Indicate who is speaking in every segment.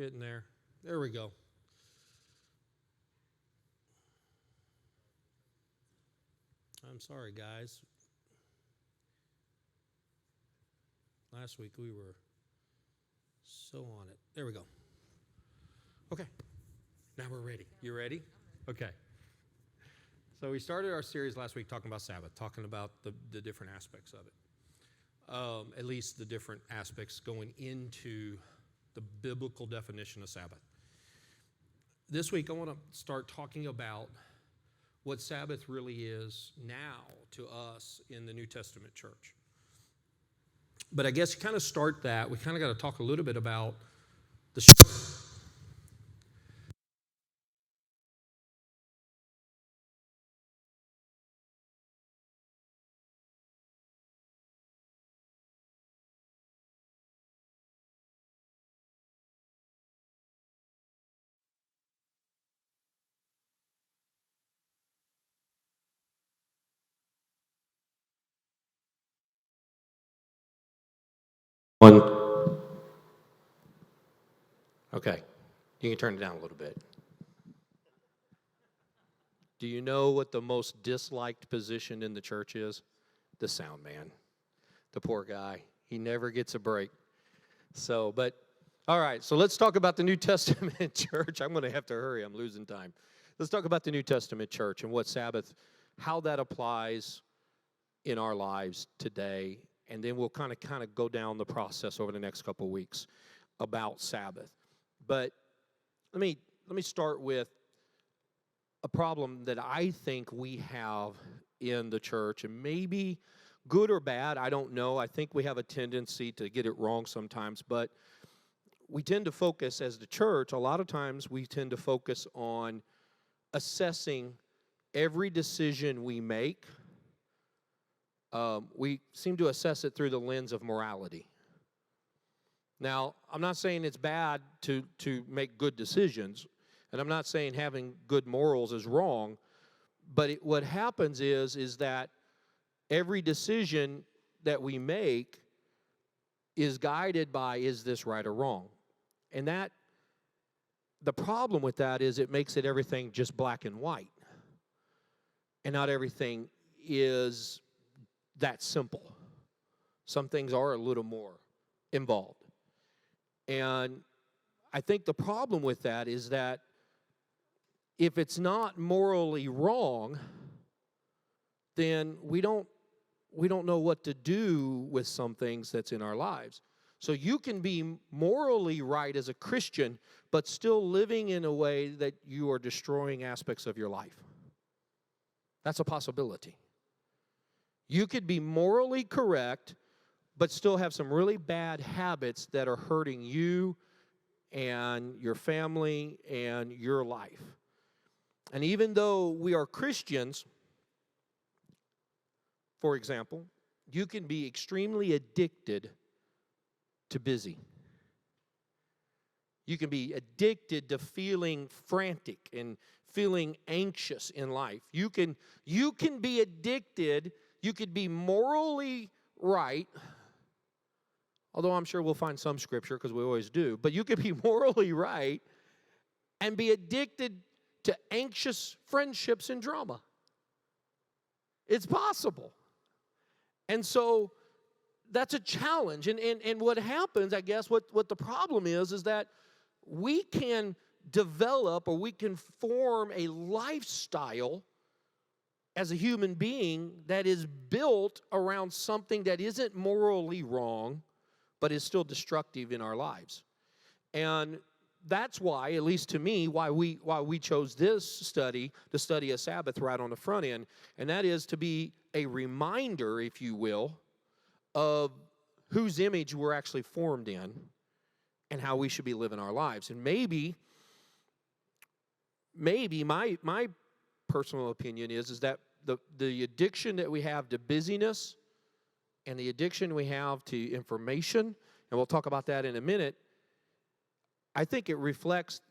Speaker 1: getting there. There we go. I'm sorry, guys. Last week we were so on it. There we go. Okay. Now we're ready. You ready? Okay. So we started our series last week talking about Sabbath, talking about the different aspects of it. At least the different aspects going into the biblical definition of Sabbath. This week I want to start talking about what Sabbath really is now to us in the New Testament church. But I guess to kind of start that, we kind of got to talk a little bit about the one. Okay, you can turn it down a little bit. Do you know what the most disliked position in the church is? The sound man. The poor guy. He never gets a break. So, all right, so let's talk about the New Testament church. I'm going to have to hurry. I'm losing time. Let's talk about the New Testament church and what Sabbath, how that applies in our lives today. And then we'll kind of go down the process over the next couple of weeks about Sabbath. But let me start with a problem that I think we have in the church, and maybe good or bad, I don't know. I think we have a tendency to get it wrong sometimes, but we tend to focus as the church, a lot of times we tend to focus on assessing every decision we make. We seem to assess it through the lens of morality. Now, I'm not saying it's bad to make good decisions, and I'm not saying having good morals is wrong, but what happens is that every decision that we make is guided by, is this right or wrong? And the problem with that is it makes it everything just black and white, and not everything is that simple. Some things are a little more involved. And I think the problem with that is that if it's not morally wrong, then we don't know what to do with some things that's in our lives. So you can be morally right as a Christian, but still living in a way that you are destroying aspects of your life. That's a possibility. You could be morally correct, but still have some really bad habits that are hurting you and your family and your life. And even though we are Christians, for example, you can be extremely addicted to busy. You can be addicted to feeling frantic and feeling anxious in life. You can be addicted. You could be morally right, although I'm sure we'll find some scripture because we always do, but you could be morally right and be addicted to anxious friendships and drama. It's possible. And so that's a challenge. And what happens, I guess, what the problem is that we can develop or we can form a lifestyle as a human being that is built around something that isn't morally wrong, but is still destructive in our lives. And that's why, at least to me, why we chose this study, the study of Sabbath, right on the front end, and that is to be a reminder, if you will, of whose image we're actually formed in and how we should be living our lives. And maybe my personal opinion is that the addiction that we have to busyness and the addiction we have to information, and we'll talk about that in a minute, I think it reflects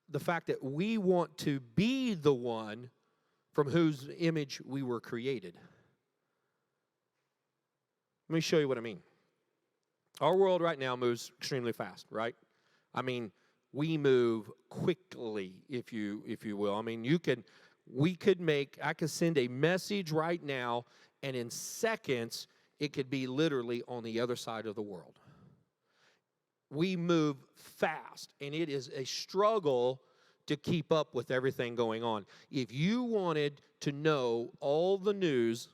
Speaker 1: the fact that we want to be the one from whose image we were created. Let me show you what I mean. Our world right now moves extremely fast, right? I mean, we move quickly, if you will. I mean, I could send a message right now, and in seconds, it could be literally on the other side of the world. We move fast, and it is a struggle to keep up with everything going on. If you wanted to know all the news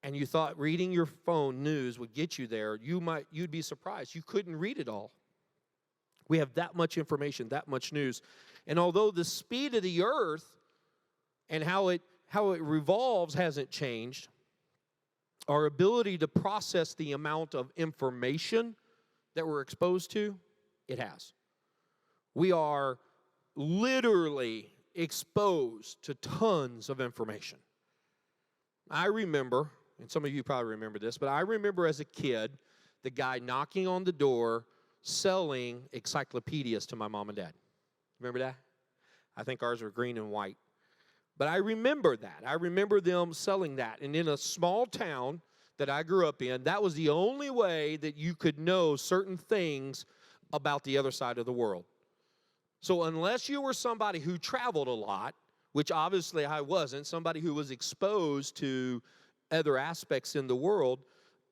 Speaker 1: and you thought reading your phone news would get you there, you'd be surprised. You couldn't read it all. We have that much information, that much news. And although the speed of the earth and how it revolves hasn't changed, our ability to process the amount of information that we're exposed to, it has. We are literally exposed to tons of information. I remember, and some of you probably remember this, but I remember as a kid, the guy knocking on the door selling encyclopedias to my mom and dad. Remember that? I think ours were green and white. But I remember that. I remember them selling that. And in a small town that I grew up in, that was the only way that you could know certain things about the other side of the world. So unless you were somebody who traveled a lot, which obviously I wasn't, somebody who was exposed to other aspects in the world,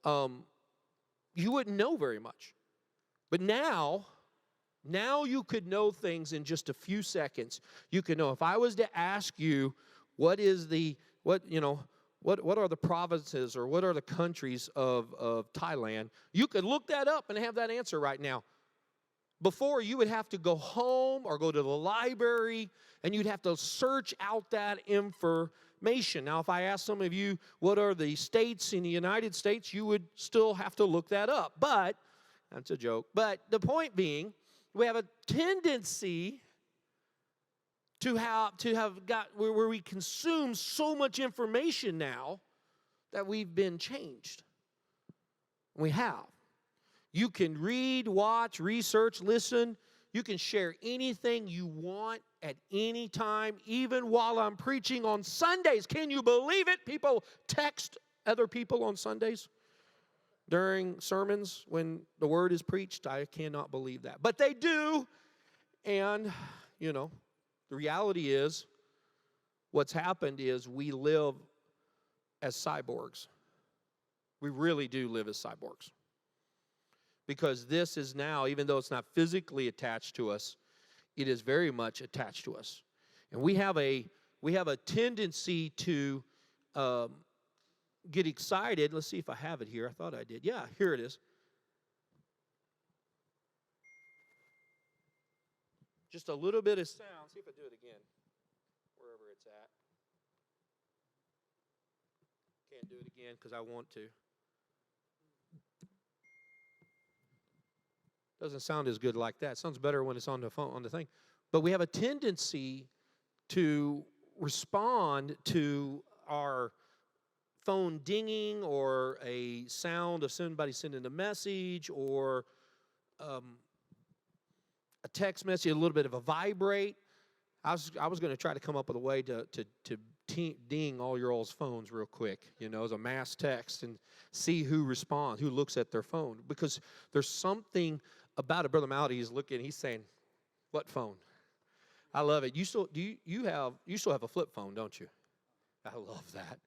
Speaker 1: you wouldn't know very much. But now you could know things in just a few seconds. You could know. If I was to ask you what are the provinces or what are the countries of Thailand, you could look that up and have that answer right now. Before, you would have to go home or go to the library, and you'd have to search out that information. Now, if I ask some of you what are the states in the United States, you would still have to look that up. But, that's a joke. But the point being, we have a tendency to have got where we consume so much information now that we've been changed. We have. You can read, watch, research, listen. You can share anything you want at any time, even while I'm preaching on Sundays. Can you believe it? People text other people on Sundays during sermons when the word is preached. I cannot believe that. But they do. And, the reality is what's happened is we live as cyborgs. We really do live as cyborgs. Because this is now, even though it's not physically attached to us, it is very much attached to us. And we have a tendency to get excited. Let's see if I have it here. I thought I did. Yeah, here it is. Just a little bit of sound. See if I do it again, wherever it's at. Can't do it again because I want to. Doesn't sound as good like that. It sounds better when it's on the phone, on the thing. But we have a tendency to respond to our phone dinging or a sound of somebody sending a message or a text message, a little bit of a vibrate. I was going to try to come up with a way to ding all your all's phones real quick, as a mass text and see who responds, who looks at their phone. Because there's something about it. Brother Maldy is looking, he's saying, what phone? I love it. You still have a flip phone, don't you? I love that.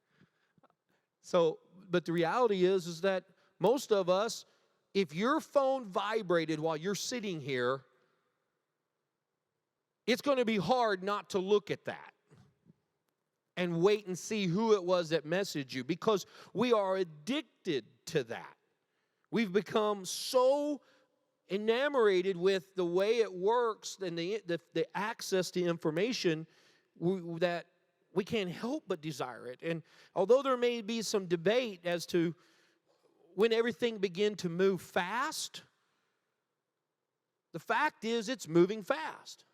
Speaker 1: So, but the reality is that most of us, if your phone vibrated while you're sitting here, it's going to be hard not to look at that and wait and see who it was that messaged you, because we are addicted to that. We've become so enamored with the way it works and the access to information that we can't help but desire it. And although there may be some debate as to when everything began to move fast, the fact is it's moving fast.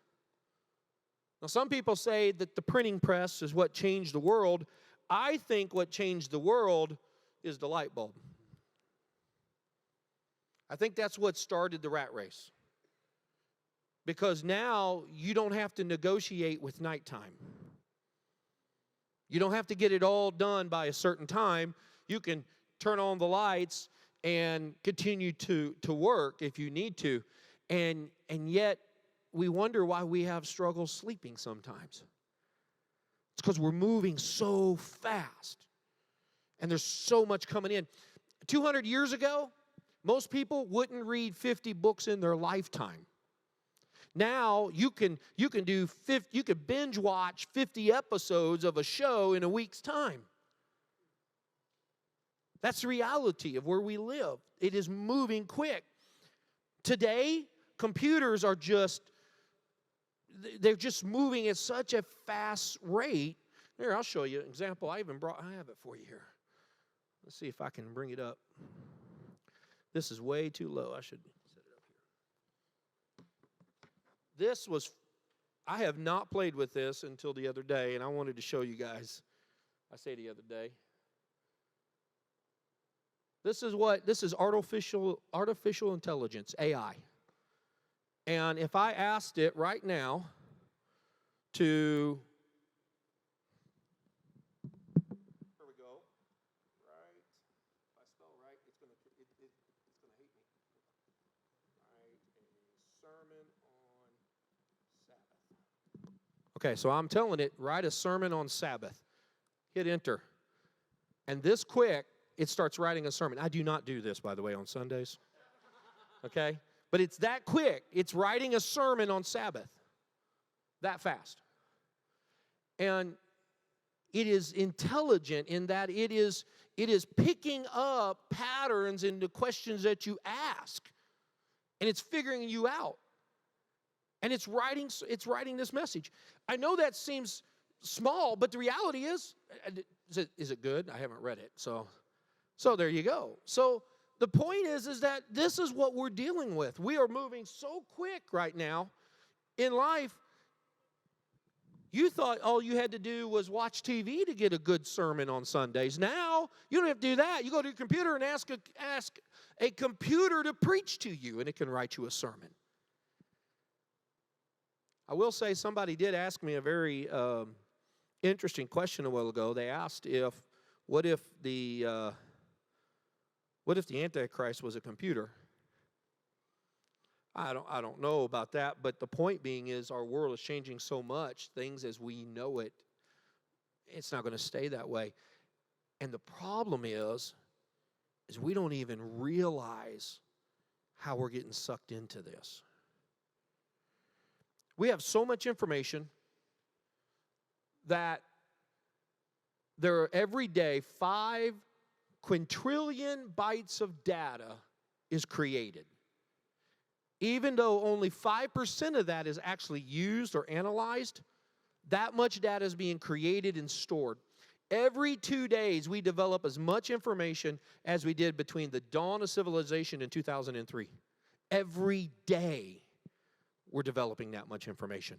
Speaker 1: Now, some people say that the printing press is what changed the world. I think what changed the world is the light bulb. I think that's what started the rat race. Because now you don't have to negotiate with nighttime. You don't have to get it all done by a certain time. You can turn on the lights and continue to work if you need to. And yet we wonder why we have struggles sleeping sometimes. It's because we're moving so fast. And there's so much coming in. 200 years ago, most people wouldn't read 50 books in their lifetime. Now you can binge watch 50 episodes of a show in a week's time. That's the reality of where we live. It is moving quick. Today, computers are they're just moving at such a fast rate. Here, I'll show you an example. I have it for you here. Let's see if I can bring it up. This is way too low. I should set it up here. I have not played with this until the other day, and I wanted to show you guys. I say the other day. This is artificial intelligence, AI. And if I asked it right now to, here we go, right, if I spell right, it's going to hate me. Write a sermon on Sabbath. Okay, so I'm telling it, write a sermon on Sabbath. Hit enter. And this quick, it starts writing a sermon. I do not do this, by the way, on Sundays. Okay? But it's that quick. It's writing a sermon on Sabbath. That fast. And it is intelligent in that it is picking up patterns in the questions that you ask. And it's figuring you out. And it's writing this message. I know that seems small, but the reality is it good? I haven't read it, So there you go. So the point is that this is what we're dealing with. We are moving so quick right now in life. You thought all you had to do was watch TV to get a good sermon on Sundays. Now, you don't have to do that. You go to your computer and ask a computer to preach to you, and it can write you a sermon. I will say somebody did ask me a very interesting question a while ago. They asked what if the Antichrist was a computer? I don't know about that, but the point being is our world is changing so much, things as we know it, it's not going to stay that way. And the problem is we don't even realize how we're getting sucked into this. We have so much information that there are every day 5 quintillion bytes of data is created. Even though only 5% of that is actually used or analyzed, that much data is being created and stored. Every 2 days, we develop as much information as we did between the dawn of civilization in 2003. Every day, we're developing that much information.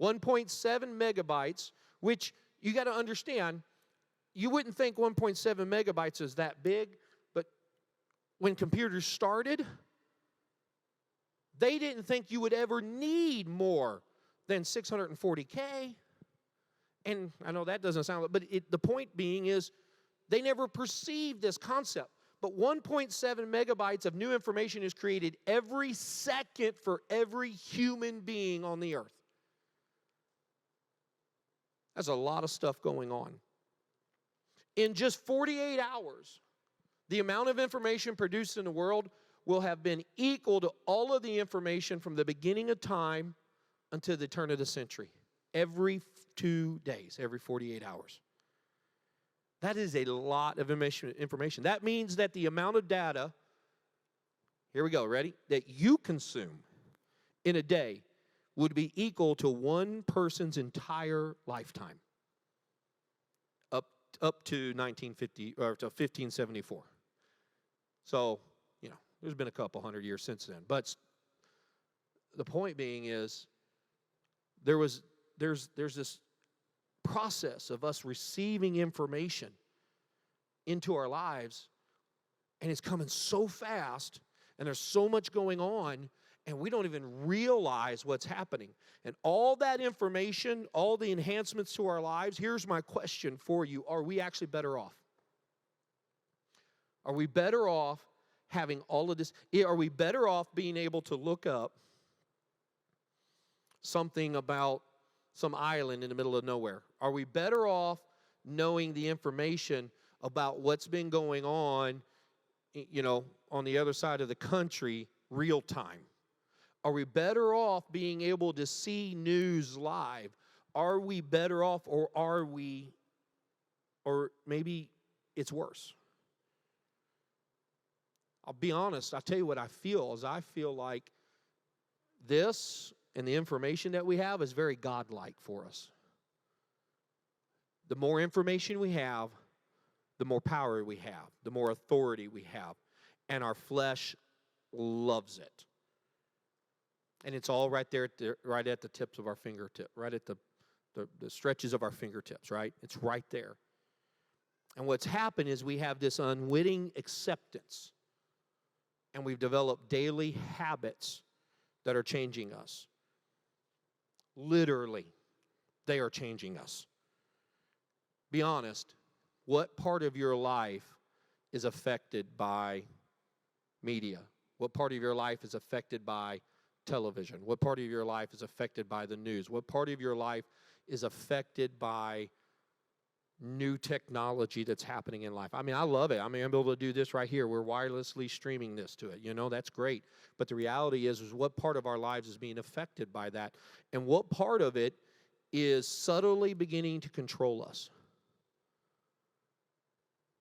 Speaker 1: 1.7 megabytes, which you got to understand, you wouldn't think 1.7 megabytes is that big, but when computers started, they didn't think you would ever need more than 640K. And I know that doesn't sound, but the point being is they never perceived this concept. But 1.7 megabytes of new information is created every second for every human being on the earth. That's a lot of stuff going on. In just 48 hours, the amount of information produced in the world will have been equal to all of the information from the beginning of time until the turn of the century. Every 2 days, every 48 hours. That is a lot of information. That means that the amount of data, here we go, ready? That you consume in a day would be equal to one person's entire lifetime. Up to 1950 or to 1574. So, there's been a couple hundred years since then. But the point being is there's this process of us receiving information into our lives, and it's coming so fast, and there's so much going on, and we don't even realize what's happening. And all that information, all the enhancements to our lives, here's my question for you. Are we actually better off? Are we better off having all of this? Are we better off being able to look up something about some island in the middle of nowhere? Are we better off knowing the information about what's been going on, on the other side of the country real time? Are we better off being able to see news live? Are we better off, or maybe it's worse? I'll be honest, I'll tell you what I feel is I feel like this and the information that we have is very godlike for us. The more information we have, the more power we have, the more authority we have, and our flesh loves it. And it's all right there, right at the tips of our fingertip, right at the stretches of our fingertips, right? It's right there. And what's happened is we have this unwitting acceptance, and we've developed daily habits that are changing us. Literally, they are changing us. Be honest, what part of your life is affected by media? What part of your life is affected by television? What part of your life is affected by the news? What part of your life is affected by new technology that's happening in life? I mean, I love it. I mean, I'm able to do this right here. We're wirelessly streaming this to it. That's great. But the reality is what part of our lives is being affected by that? And what part of it is subtly beginning to control us?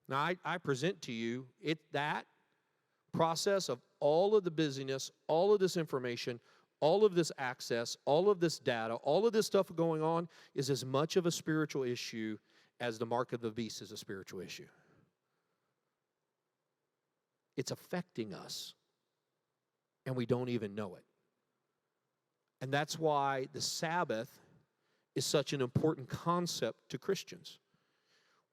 Speaker 1: Now, I present to you that process of all of the busyness, all of this information, all of this access, all of this data, all of this stuff going on is as much of a spiritual issue as the mark of the beast is a spiritual issue. It's affecting us, and we don't even know it. And that's why the Sabbath is such an important concept to Christians.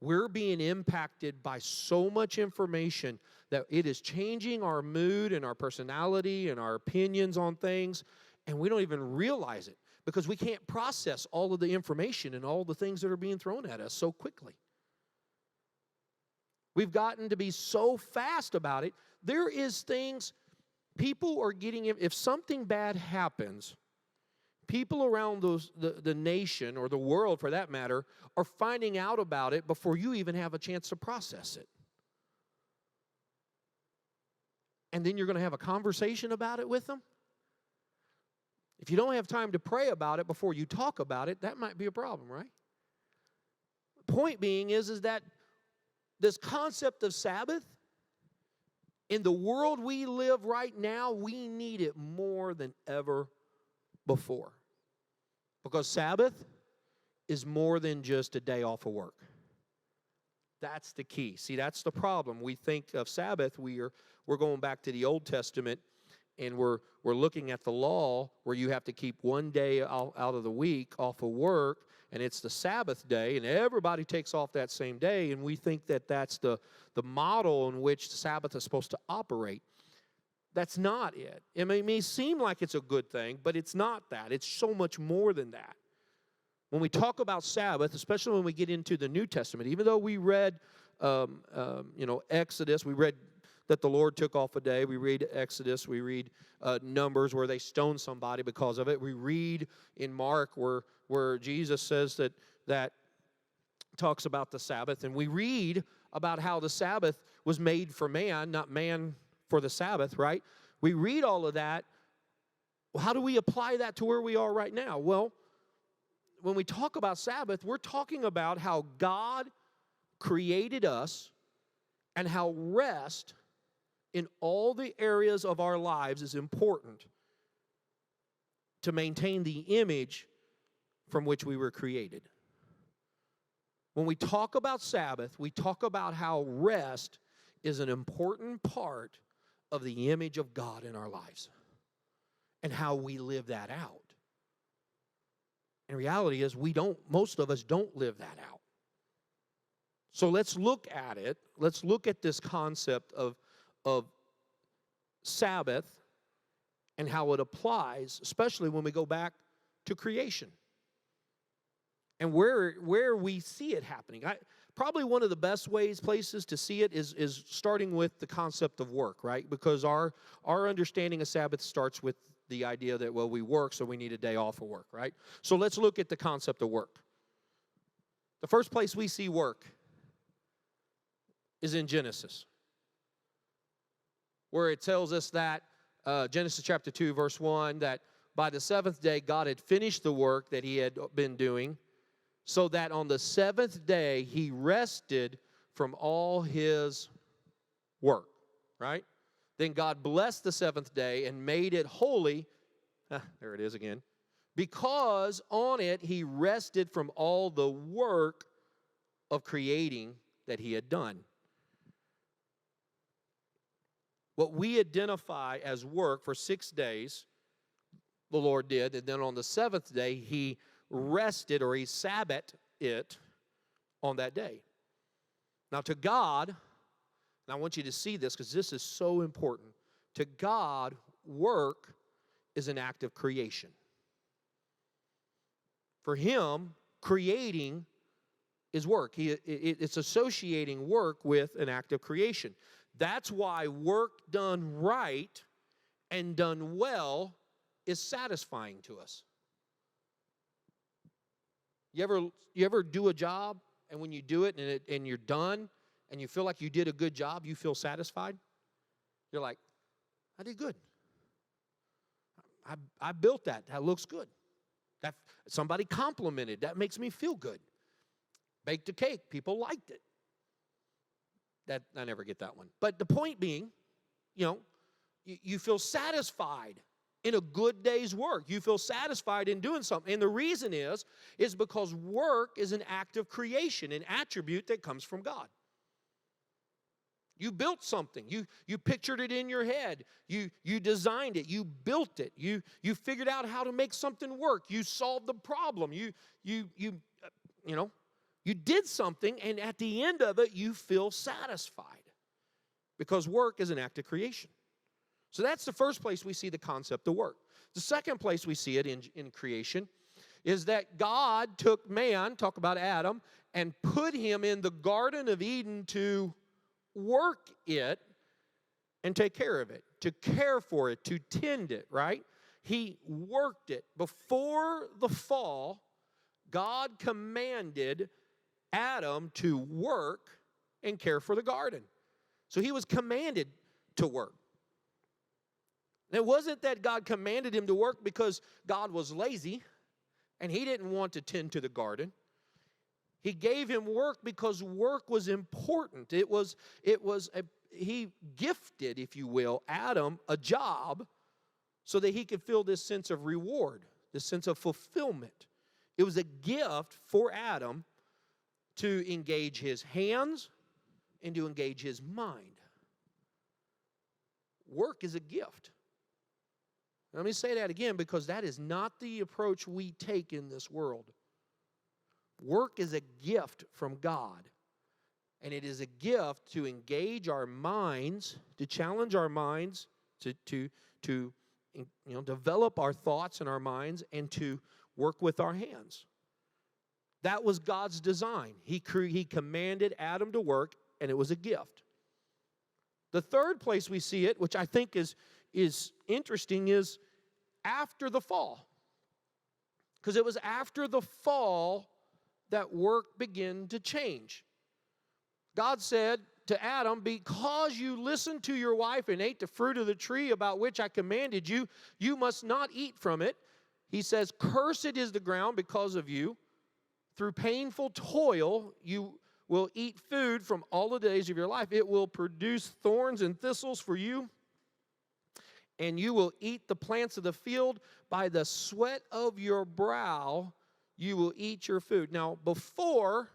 Speaker 1: We're being impacted by so much information that it is changing our mood and our personality and our opinions on things, and we don't even realize it because we can't process all of the information and all the things that are being thrown at us so quickly. We've gotten to be so fast about it. There is things, people are getting, if something bad happens, people around the nation, or the world for that matter, are finding out about it before you even have a chance to process it. And then you're going to have a conversation about it with them? If you don't have time to pray about it before you talk about it, that might be a problem, right? Point being is that this concept of Sabbath, in the world we live right now, we need it more than ever before. Because Sabbath is more than just a day off of work. That's the key. See, that's the problem. We think of Sabbath, we're going back to the Old Testament, and we're looking at the law where you have to keep one day out of the week off of work, and it's the Sabbath day, and everybody takes off that same day, and we think that that's the model in which the Sabbath is supposed to operate. That's not it. It may seem like it's a good thing, but it's not that. It's so much more than that. When we talk about Sabbath, especially when we get into the New Testament, even though we read, Exodus, we read that the Lord took off a day. We read Exodus. We read Numbers where they stoned somebody because of it. We read in Mark where Jesus says that talks about the Sabbath. And we read about how the Sabbath was made for man, not man for the Sabbath, right? We read all of that. Well, how do we apply that to where we are right now? Well, when we talk about Sabbath, we're talking about how God created us and how rest in all the areas of our lives is important to maintain the image from which we were created. When we talk about Sabbath, we talk about how rest is an important part of the image of God in our lives and how we live that out. And reality is most of us don't live that out. So let's look at it. Let's look at this concept of Sabbath and how it applies, especially when we go back to creation and where we see it happening. Probably one of the best places to see it is starting with the concept of work, right? Because our understanding of Sabbath starts with the idea that, well, we work, so we need a day off of work, right? So let's look at the concept of work. The first place we see work is in Genesis, where it tells us that, Genesis chapter 2, verse 1, that by the seventh day God had finished the work that he had been doing, so that on the seventh day he rested from all his work, right? Then God blessed the seventh day and made it holy. There it is again. Because on it he rested from all the work of creating that he had done. What we identify as work for 6 days, the Lord did, and then on the seventh day he rested, or he Sabbathed it on that day. Now to God, and I want you to see this because this is so important. To God, work is an act of creation. For him, creating is work. It's associating work with an act of creation. That's why work done right and done well is satisfying to us. You ever do a job, and when you do it and you're done, and you feel like you did a good job, you feel satisfied? You're like, I did good. I built that. That looks good. That somebody complimented. That makes me feel good. Baked a cake. People liked it. That I never get that one. But the point being, you feel satisfied in a good day's work. You feel satisfied in doing something. And the reason is because work is an act of creation, an attribute that comes from God. You built something. You pictured it in your head. You designed it. You built it. You figured out how to make something work. You solved the problem. You did something, and at the end of it, you feel satisfied because work is an act of creation. So that's the first place we see the concept of work. The second place we see it in creation is that God took man, talk about Adam, and put him in the Garden of Eden to work it and take care of it, to care for it, to tend it, right? He worked it. Before the fall, God commanded Adam to work and care for the garden. So he was commanded to work. And it wasn't that God commanded him to work because God was lazy and he didn't want to tend to the garden. He gave him work because work was important. He gifted, if you will, Adam a job so that he could feel this sense of reward, this sense of fulfillment. It was a gift for Adam to engage his hands and to engage his mind. Work is a gift. Let me say that again because that is not the approach we take in this world. Work is a gift from God, and it is a gift to engage our minds, to challenge our minds, to develop our thoughts in our minds, and to work with our hands. That was God's design. He commanded Adam to work, and it was a gift. The third place we see it, which I think is interesting, is after the fall. Because it was after the fall that work began to change. God said to Adam, because you listened to your wife and ate the fruit of the tree about which I commanded you, you must not eat from it. He says, cursed is the ground because of you. Through painful toil, you will eat food from all the days of your life. It will produce thorns and thistles for you, and you will eat the plants of the field. By the sweat of your brow, you will eat your food. Now, before,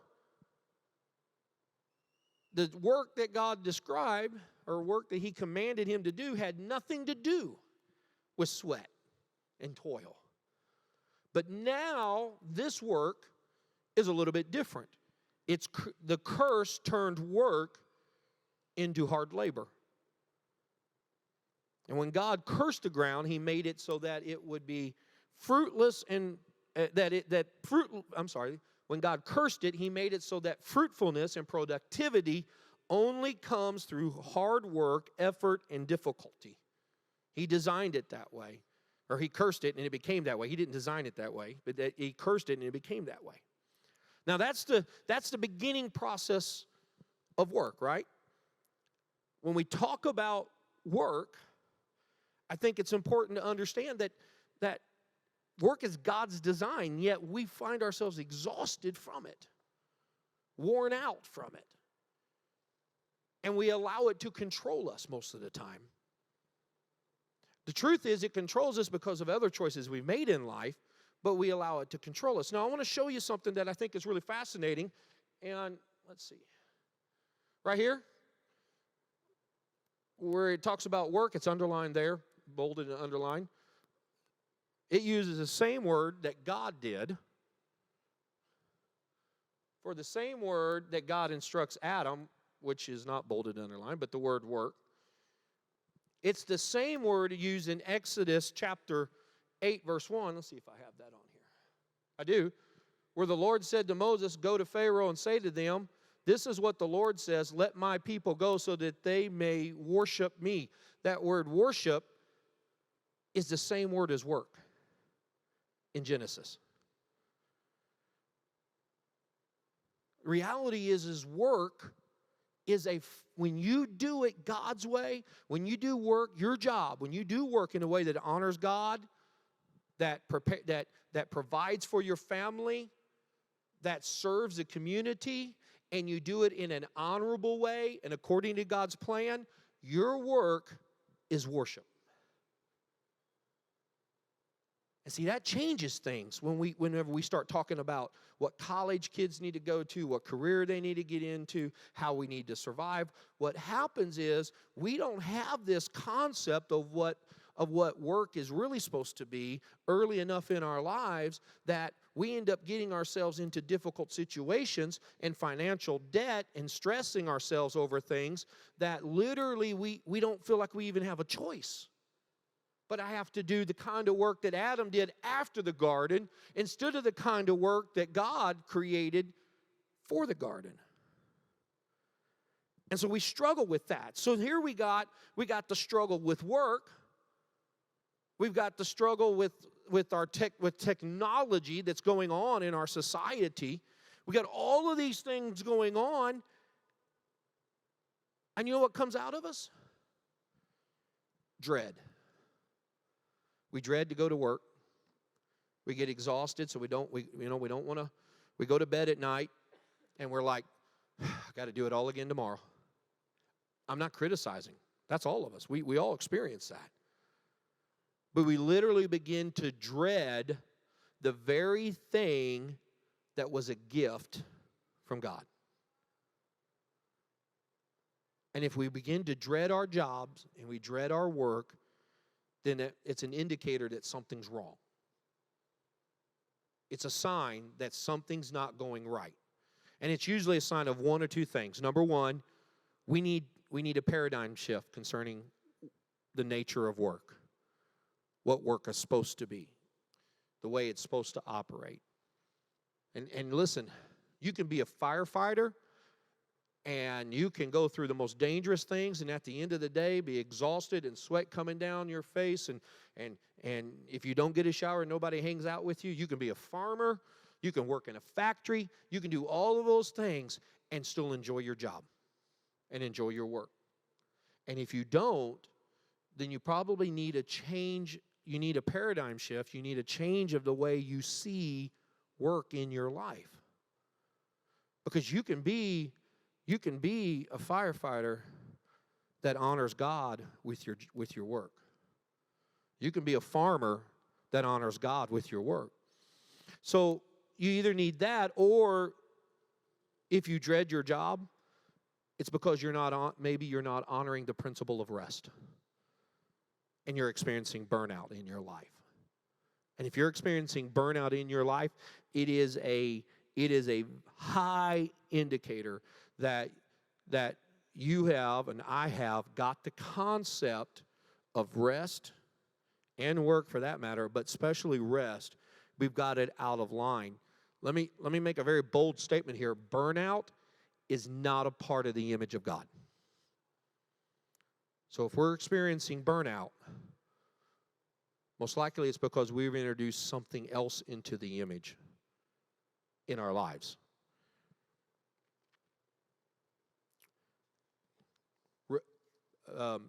Speaker 1: the work that God described, or work that he commanded him to do, had nothing to do with sweat and toil. But now, this work is a little bit different. It's the curse turned work into hard labor. And when God cursed the ground, he made it so that it would be fruitless, and when God cursed it, he made it so that fruitfulness and productivity only comes through hard work, effort, and difficulty. He designed it that way. Or he cursed it and it became that way. He didn't design it that way, but he cursed it and it became that way. Now that's the beginning process of work, right? When we talk about work, I think it's important to understand that work is God's design, yet we find ourselves exhausted from it, worn out from it. And we allow it to control us most of the time. The truth is it controls us because of other choices we've made in life, but we allow it to control us. Now, I want to show you something that I think is really fascinating. And let's see. Right here, where it talks about work, it's underlined there, bolded and underlined. It uses the same word that God did for the same word that God instructs Adam, which is not bolded and underlined, but the word work. It's the same word used in Exodus chapter 8, verse 1. Let's see if I have that on here. I do. Where the Lord said to Moses, "Go to Pharaoh and say to them, this is what the Lord says, let my people go so that they may worship me." That word worship is the same word as work in Genesis. Reality is work is when you do it God's way, when you do work, your job, when you do work in a way that honors God, that provides for your family, that serves the community, and you do it in an honorable way and according to God's plan, your work is worship. And see, that changes things whenever we start talking about what college kids need to go to, what career they need to get into, how we need to survive. What happens is we don't have this concept of what work is really supposed to be early enough in our lives that we end up getting ourselves into difficult situations and financial debt and stressing ourselves over things that literally we don't feel like we even have a choice. But I have to do the kind of work that Adam did after the garden instead of the kind of work that God created for the garden. And so we struggle with that. So here we got the struggle with work. We've got the struggle with technology that's going on in our society. We got all of these things going on. And you know what comes out of us? Dread. We dread to go to work. We get exhausted, so we don't want to. We go to bed at night, and we're like, I got to do it all again tomorrow. I'm not criticizing. That's all of us. We all experience that. But we literally begin to dread the very thing that was a gift from God. And if we begin to dread our jobs and we dread our work, then it's an indicator that something's wrong. It's a sign that something's not going right. And it's usually a sign of one or two things. Number one, we need a paradigm shift concerning the nature of work, what work is supposed to be, the way it's supposed to operate. And listen, you can be a firefighter and you can go through the most dangerous things, and at the end of the day be exhausted and sweat coming down your face, and if you don't get a shower and nobody hangs out with you. You can be a farmer, you can work in a factory, you can do all of those things and still enjoy your job and enjoy your work. And if you don't, then you probably need a change. You need a paradigm shift. You need a change of the way you see work in your life. Because you can be a firefighter that honors God with your work. You can be a farmer that honors God with your work. So you either need that, or if you dread your job, it's because maybe you're not honoring the principle of rest. And you're experiencing burnout in your life. And if you're experiencing burnout in your life, it is a high indicator that you have and I have got the concept of rest and work for that matter, but especially rest. We've got it out of line. Let me make a very bold statement here. Burnout is not a part of the image of God. So if we're experiencing burnout, Most likely it's because we've introduced something else into the image in our lives.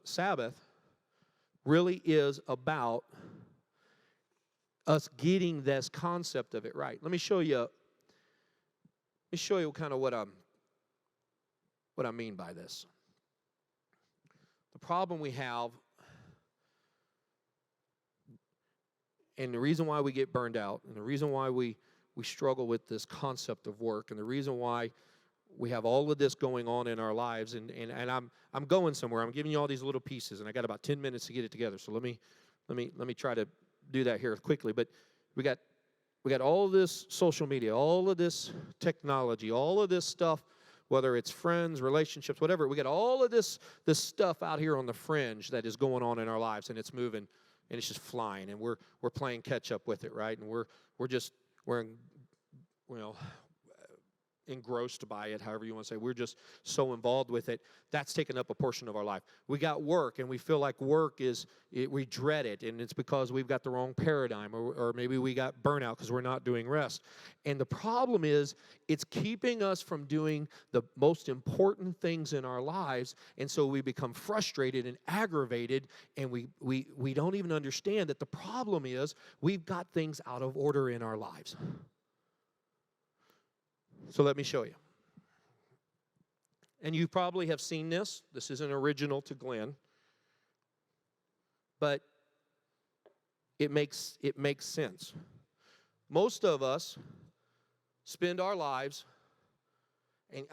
Speaker 1: Sabbath really is about us getting this concept of it right. Let me show you kind of what I mean by this. The problem we have, and the reason why we get burned out, and the reason why we struggle with this concept of work, and the reason why we have all of this going on in our lives, and I'm going somewhere. I'm giving you all these little pieces, and I got about 10 minutes to get it together. So let me try to do that here quickly. But we got all of this social media, all of this technology, all of this stuff, whether it's friends, relationships, whatever. We got all of this stuff out here on the fringe that is going on in our lives, and it's moving, and it's just flying, and we're playing catch up with it, right? And we're engrossed by it, however you want to say. We're just so involved with it. That's taken up a portion of our life. We got work, and we feel like work we dread it, and it's because we've got the wrong paradigm, or maybe we got burnout because we're not doing rest. And the problem is, it's keeping us from doing the most important things in our lives, and so we become frustrated and aggravated, and we don't even understand that the problem is we've got things out of order in our lives. So let me show you. And you probably have seen this. This isn't original to Glen. But it makes sense. Most of us spend our lives, and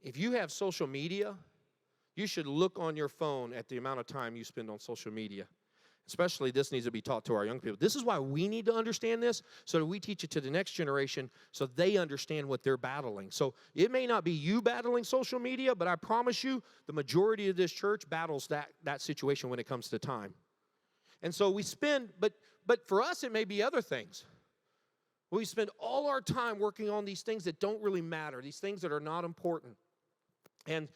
Speaker 1: if you have social media, you should look on your phone at the amount of time you spend on social media. Especially, this needs to be taught to our young people. This is why we need to understand this, so that we teach it to the next generation so they understand what they're battling. So it may not be you battling social media, but I promise you the majority of this church battles that situation when it comes to time. And so we spend, but for us it may be other things. We spend all our time working on these things that don't really matter, these things that are not important. And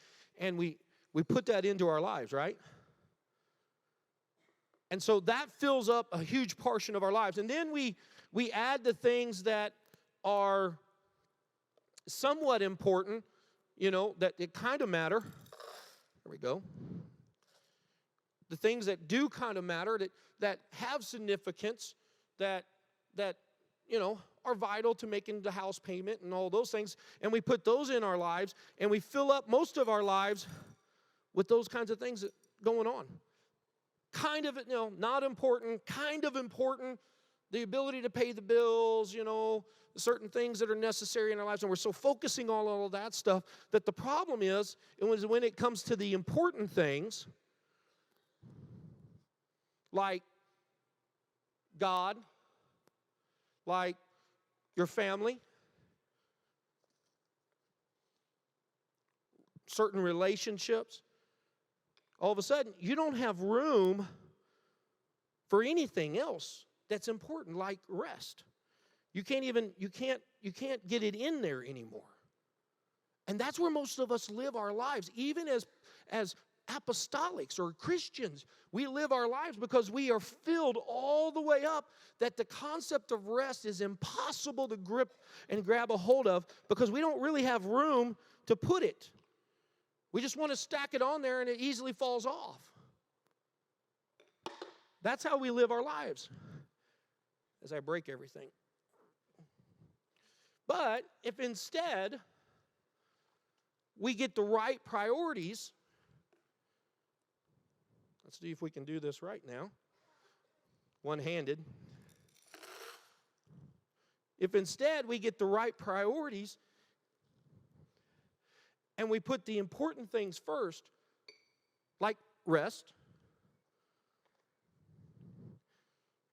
Speaker 1: we put that into our lives, right? And so that fills up a huge portion of our lives. And then we add the things that are somewhat important, that it kind of matter. There we go. The things that do kind of matter, that have significance, that are vital to making the house payment and all those things. And we put those in our lives, and we fill up most of our lives with those kinds of things going on. Kind of, not important, kind of important, the ability to pay the bills, certain things that are necessary in our lives, and we're so focusing on all of that stuff that the problem is, when it comes to the important things, like God, like your family, certain relationships, all of a sudden, you don't have room for anything else that's important, like rest. You can't get it in there anymore. And that's where most of us live our lives, even as apostolics or Christians. We live our lives because we are filled all the way up that the concept of rest is impossible to grip and grab a hold of because we don't really have room to put it. We just want to stack it on there and it easily falls off. That's how we live our lives. As I break everything. But if instead we get the right priorities, let's see if we can do this right now. One-handed. If instead we get the right priorities, and we put the important things first, like rest,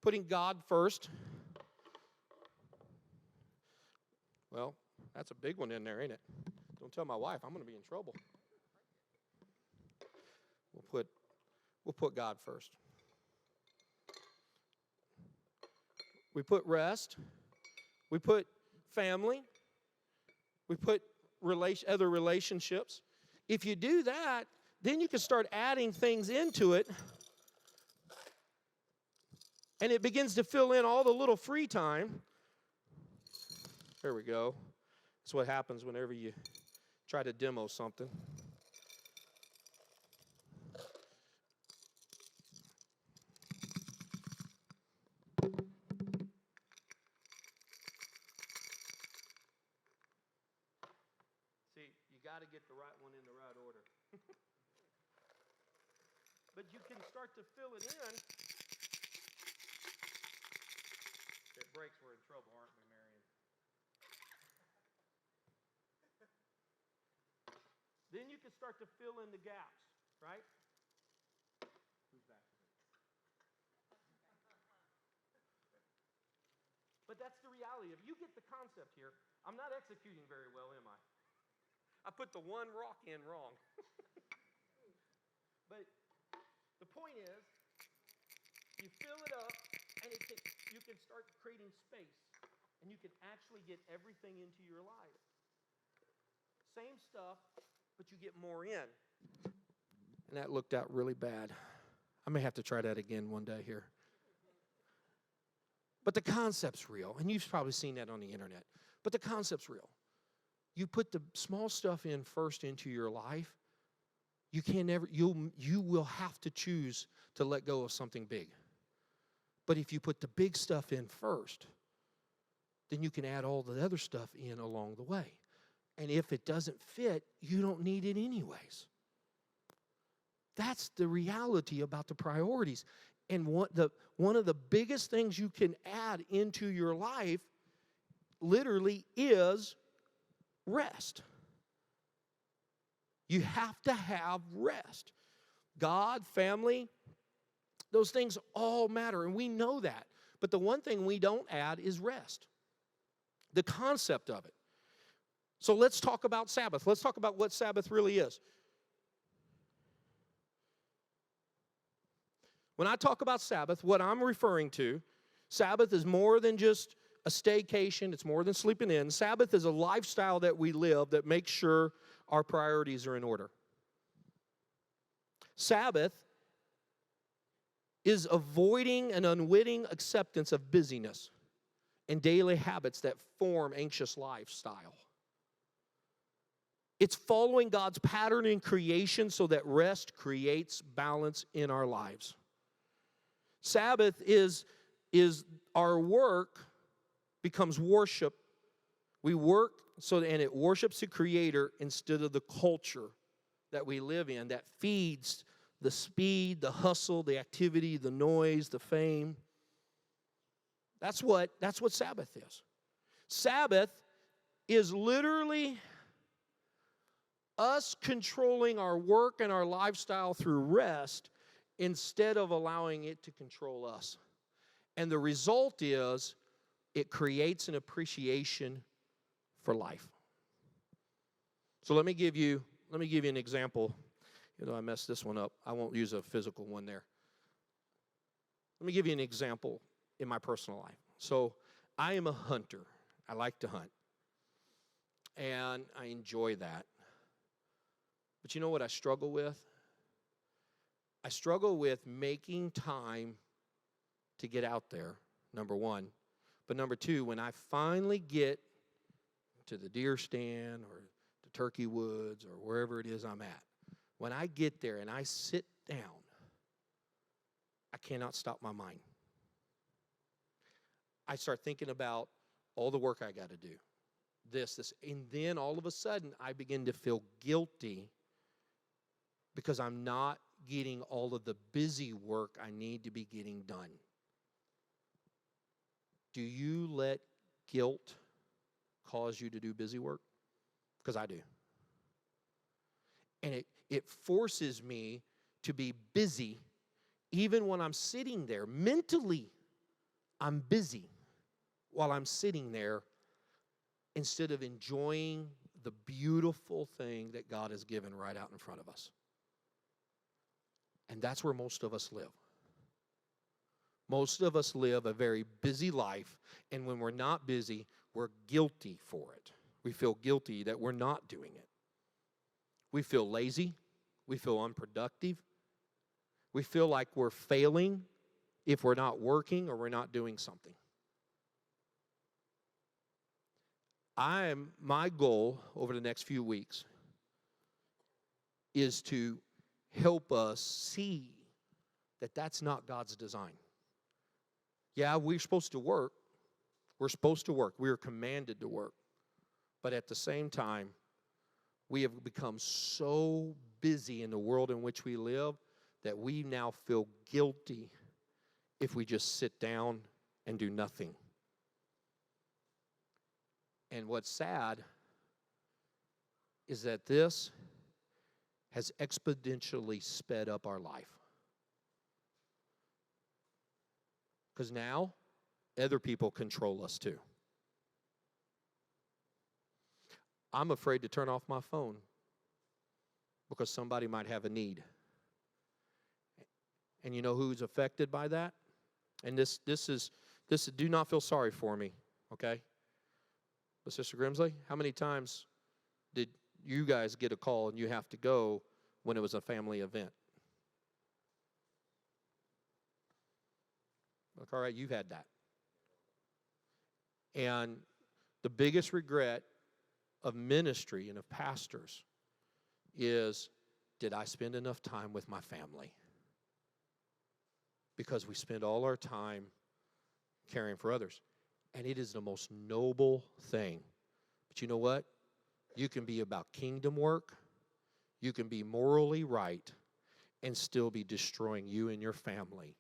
Speaker 1: putting God first. Well, that's a big one in there, ain't it? Don't tell my wife, I'm going to be in trouble. We'll put God first. We put rest. We put family. We put other relationships. If you do that, then you can start adding things into it And it begins to fill in all the little free time. There we go. That's what happens whenever you try to demo something. See, you got to get the right one in the right order. But you can start to fill it in. If it breaks, we're in trouble, aren't we, Marion? Then you can start to fill in the gaps, right? Who's back? But that's the reality. If you get the concept here, I'm not executing very well, am I? I put the one rock in wrong. But the point is, you fill it up, and you can start creating space, and you can actually get everything into your life. Same stuff, but you get more in. And that looked out really bad. I may have to try that again one day here. But the concept's real, and you've probably seen that on the internet. But the concept's real. You put the small stuff in first into your life, you will have to choose to let go of something big. But if you put the big stuff in first, then you can add all the other stuff in along the way. And if it doesn't fit, you don't need it anyways. That's the reality about the priorities. And one of the biggest things you can add into your life literally is rest. You have to have rest. God, family, those things all matter, and we know that. But the one thing we don't add is rest. The concept of it. So let's talk about Sabbath. Let's talk about what Sabbath really is. When I talk about Sabbath, what I'm referring to, Sabbath is more than just a staycation. It's more than sleeping in. Sabbath is a lifestyle that we live that makes sure our priorities are in order. Sabbath is avoiding an unwitting acceptance of busyness and daily habits that form anxious lifestyle. It's following God's pattern in creation so that rest creates balance in our lives. Sabbath is our work becomes worship. We work and it worships the Creator instead of the culture that we live in that feeds the speed, the hustle, the activity, the noise, the fame. That's what Sabbath is. Sabbath is literally us controlling our work and our lifestyle through rest instead of allowing it to control us. And the result is it creates an appreciation for life. So let me give you an example. You know, I messed this one up. I won't use a physical one there. Let me give you an example in my personal life. So I am a hunter. I like to hunt. And I enjoy that. But you know what I struggle with? I struggle with making time to get out there, number one. But number two, when I finally get to the deer stand or the turkey woods or wherever it is I'm at, when I get there and I sit down, I cannot stop my mind. I start thinking about all the work I got to do, this, and then all of a sudden I begin to feel guilty because I'm not getting all of the busy work I need to be getting done. Do you let guilt cause you to do busy work? Because I do. And it forces me to be busy even when I'm sitting there. Mentally, I'm busy while I'm sitting there instead of enjoying the beautiful thing that God has given right out in front of us. And that's where most of us live. Most of us live a very busy life, and when we're not busy, we're guilty for it. We feel guilty that we're not doing it. We feel lazy. We feel unproductive. We feel like we're failing if we're not working or we're not doing something. My goal over the next few weeks is to help us see that that's not God's design. Yeah, we're supposed to work. We're supposed to work. We are commanded to work. But at the same time, we have become so busy in the world in which we live that we now feel guilty if we just sit down and do nothing. And what's sad is that this has exponentially sped up our life. Because now, other people control us too. I'm afraid to turn off my phone because somebody might have a need. And you know who's affected by that? And this do not feel sorry for me, okay? But Sister Grimsley, how many times did you guys get a call and you have to go when it was a family event? Look, all right, you've had that. And the biggest regret of ministry and of pastors is, did I spend enough time with my family? Because we spend all our time caring for others. And it is the most noble thing. But you know what? You can be about kingdom work. You can be morally right and still be destroying you and your family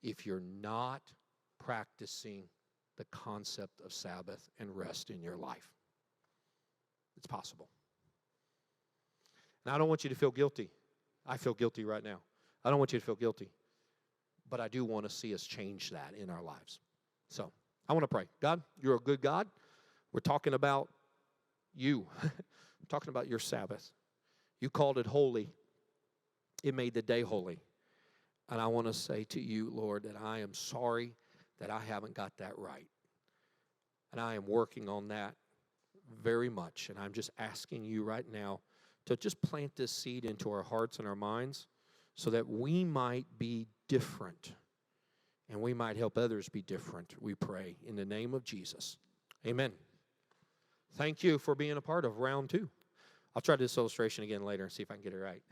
Speaker 1: if you're not practicing the concept of Sabbath and rest in your life. It's possible. And I don't want you to feel guilty. I feel guilty right now. I don't want you to feel guilty. But I do want to see us change that in our lives. So, I want to pray. God, you're a good God. We're talking about you. We're talking about your Sabbath. You called it holy. It made the day holy. And I want to say to you, Lord, that I am sorry that I haven't got that right. And I am working on that very much. And I'm just asking you right now to just plant this seed into our hearts and our minds so that we might be different and we might help others be different, we pray, in the name of Jesus. Amen. Thank you for being a part of round 2. I'll try this illustration again later and see if I can get it right.